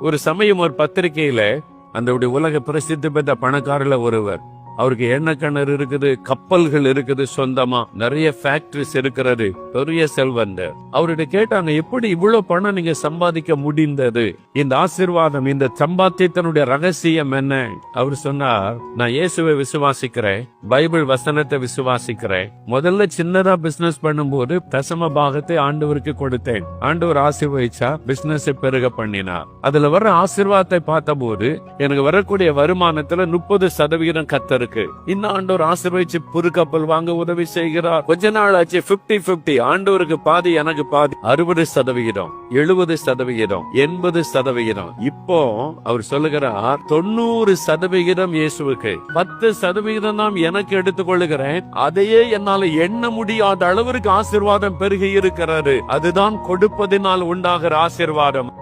ஒரு சமயம் ஒரு பத்திரிகையில அந்த உலக பிரசித்தி பெற்ற பணக்காரர்ல ஒருவர், அவருக்கு எண்ணெய் கிணறு இருக்குது, கப்பல்கள் இருக்குது, சொந்தமா நிறைய ஃபேக்டரிஸ் இருக்கிறது, பெரிய செல்வந்தர். அவர்கிட்ட கேட்டாங்க, எப்படி இவ்வளவு பணம் நீங்க சம்பாதிக்க முடிந்தது? இந்த ஆசீர்வாதம், இந்த சம்பாத்தியத்தினுடைய ரகசியம் என்ன? அவர் சொன்னார், நான் இயேசுவை விசுவாசிக்கிறேன், பைபிள் வசனத்தை விசுவாசிக்கிறேன். முதல்ல சின்னதா பிசினஸ் பண்ணும்போது தசம பாகத்தை ஆண்டவருக்கு கொடுத்தேன். ஆண்டவர் ஆசீர்வதிச்சா பிசினஸ் பெருக பண்ணினார். அதுல வர்ற ஆசீர்வாதத்தை பார்த்த போது எனக்கு வரக்கூடிய வருமானத்துல 30% கத்தருக்கு. இந்த ஆண்டவர் ஆசீர்வதிச்சு புது கப்பல் வாங்க உதவி செய்கிறார். கொஞ்ச நாள் ஆச்சு 50-50, ஆண்டவருக்கு பாதி எனக்கு பாதி. 60%, 70%, 80%. இப்போ அவர் சொல்லுகிறார் 90% இயேசுவுக்கு, 10% நாம் எனக்கு எடுத்துக் கொள்ளுகிறேன். அதையே என்னால எண்ண முடியாத அளவிற்கு ஆசீர்வாதம் பெருகி இருக்கிறது. அதுதான் கொடுப்பதினால் உண்டாகிற ஆசீர்வாதம்.